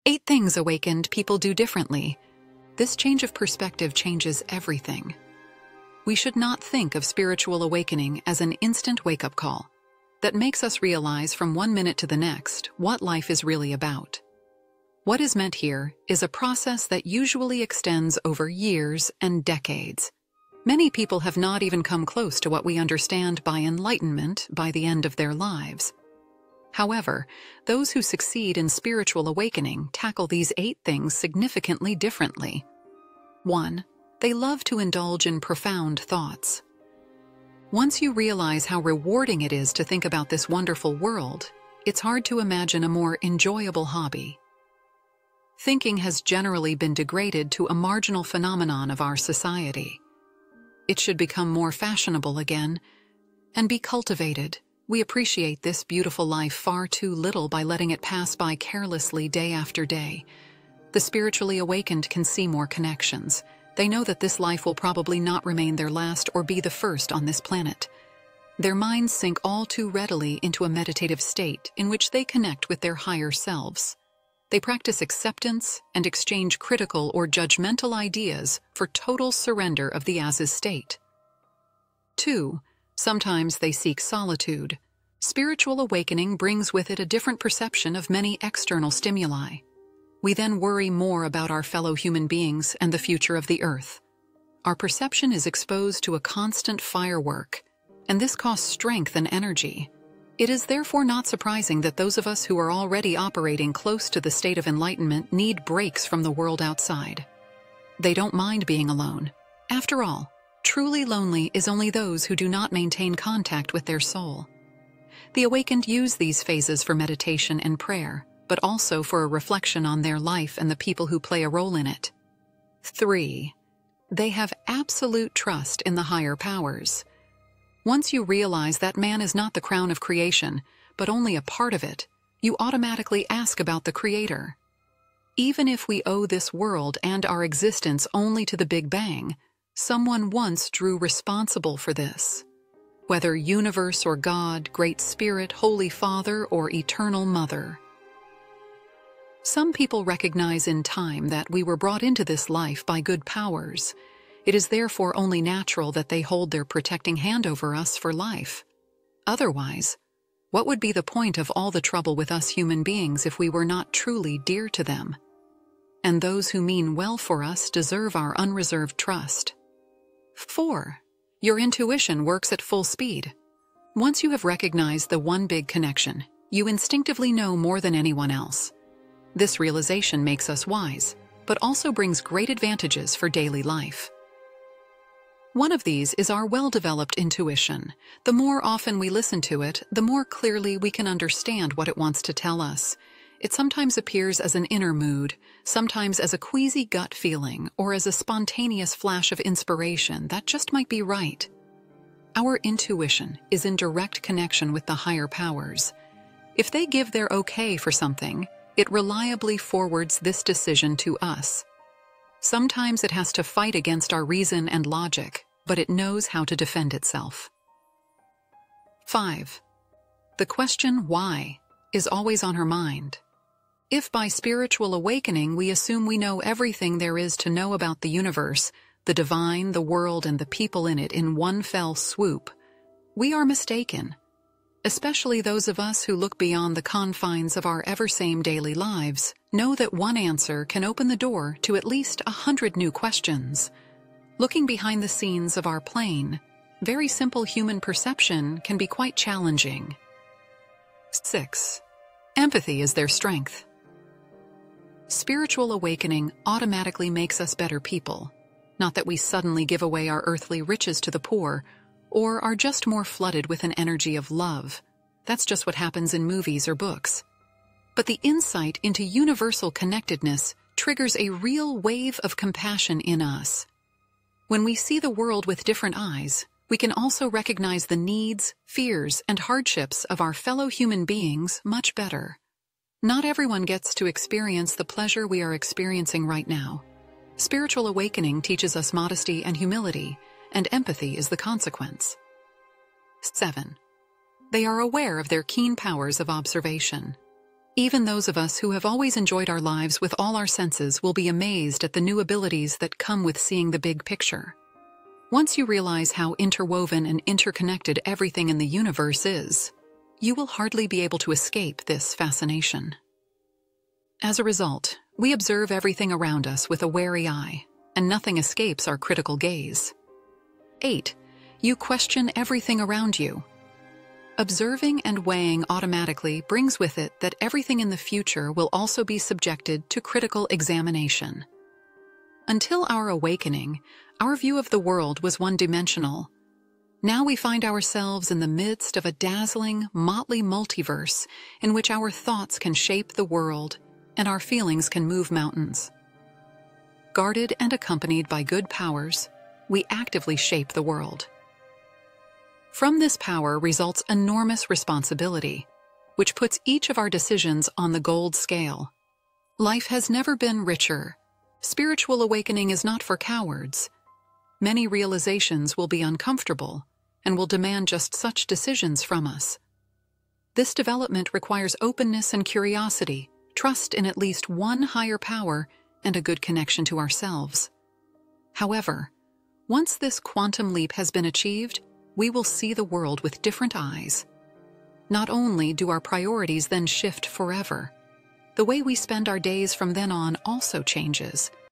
8 things awakened people do differently. This change of perspective changes everything. We should not think of spiritual awakening as an instant wake-up call that makes us realize from one minute to the next what life is really about. What is meant here is a process that usually extends over years and decades. Many people have not even come close to what we understand by enlightenment by the end of their lives. However, those who succeed in spiritual awakening tackle these 8 things significantly differently. 1. They love to indulge in profound thoughts. Once you realize how rewarding it is to think about this wonderful world, it's hard to imagine a more enjoyable hobby. Thinking has generally been degraded to a marginal phenomenon of our society. It should become more fashionable again and be cultivated. We appreciate this beautiful life far too little by letting it pass by carelessly day after day. The spiritually awakened can see more connections. They know that this life will probably not remain their last or be the first on this planet. Their minds sink all too readily into a meditative state in which they connect with their higher selves. They practice acceptance and exchange critical or judgmental ideas for total surrender of the as-is state. 2. Sometimes they seek solitude. Spiritual awakening brings with it a different perception of many external stimuli. We then worry more about our fellow human beings and the future of the earth. Our perception is exposed to a constant firework, and this costs strength and energy. It is therefore not surprising that those of us who are already operating close to the state of enlightenment need breaks from the world outside. They don't mind being alone. After all, truly lonely is only those who do not maintain contact with their soul. The awakened use these phases for meditation and prayer, but also for a reflection on their life and the people who play a role in it. 3. They have absolute trust in the higher powers. Once you realize that man is not the crown of creation, but only a part of it, you automatically ask about the Creator. Even if we owe this world and our existence only to the Big Bang, someone once drew responsible for this. Whether universe or God, Great Spirit, Holy Father, or Eternal Mother. Some people recognize in time that we were brought into this life by good powers. It is therefore only natural that they hold their protecting hand over us for life. Otherwise, what would be the point of all the trouble with us human beings if we were not truly dear to them? And those who mean well for us deserve our unreserved trust. 4. Your intuition works at full speed. Once you have recognized the one big connection, you instinctively know more than anyone else. This realization makes us wise, but also brings great advantages for daily life. One of these is our well-developed intuition. The more often we listen to it, the more clearly we can understand what it wants to tell us. It sometimes appears as an inner mood, sometimes as a queasy gut feeling, or as a spontaneous flash of inspiration that just might be right. Our intuition is in direct connection with the higher powers. If they give their okay for something, it reliably forwards this decision to us. Sometimes it has to fight against our reason and logic, but it knows how to defend itself. 5. The question why is always on her mind. If by spiritual awakening we assume we know everything there is to know about the universe, the divine, the world, and the people in it in one fell swoop, we are mistaken. Especially those of us who look beyond the confines of our ever-same daily lives know that one answer can open the door to at least 100 new questions. Looking behind the scenes of our plane, very simple human perception can be quite challenging. 6. Empathy is their strength. Spiritual awakening automatically makes us better people. Not that we suddenly give away our earthly riches to the poor, or are just more flooded with an energy of love. That's just what happens in movies or books. But the insight into universal connectedness triggers a real wave of compassion in us. When we see the world with different eyes, we can also recognize the needs, fears, and hardships of our fellow human beings much better. Not everyone gets to experience the pleasure we are experiencing right now. Spiritual awakening teaches us modesty and humility, and empathy is the consequence. 7. They are aware of their keen powers of observation. Even those of us who have always enjoyed our lives with all our senses will be amazed at the new abilities that come with seeing the big picture. Once you realize how interwoven and interconnected everything in the universe is, you will hardly be able to escape this fascination. As a result, we observe everything around us with a wary eye, and nothing escapes our critical gaze. 8. You question everything around you. Observing and weighing automatically brings with it that everything in the future will also be subjected to critical examination. Until our awakening, our view of the world was one-dimensional. Now we find ourselves in the midst of a dazzling, motley multiverse in which our thoughts can shape the world and our feelings can move mountains. Guarded and accompanied by good powers, we actively shape the world. From this power results enormous responsibility, which puts each of our decisions on the gold scale. Life has never been richer. Spiritual awakening is not for cowards. Many realizations will be uncomfortable and will demand just such decisions from us. This development requires openness and curiosity, trust in at least one higher power, and a good connection to ourselves. However, once this quantum leap has been achieved, we will see the world with different eyes. Not only do our priorities then shift forever, the way we spend our days from then on also changes.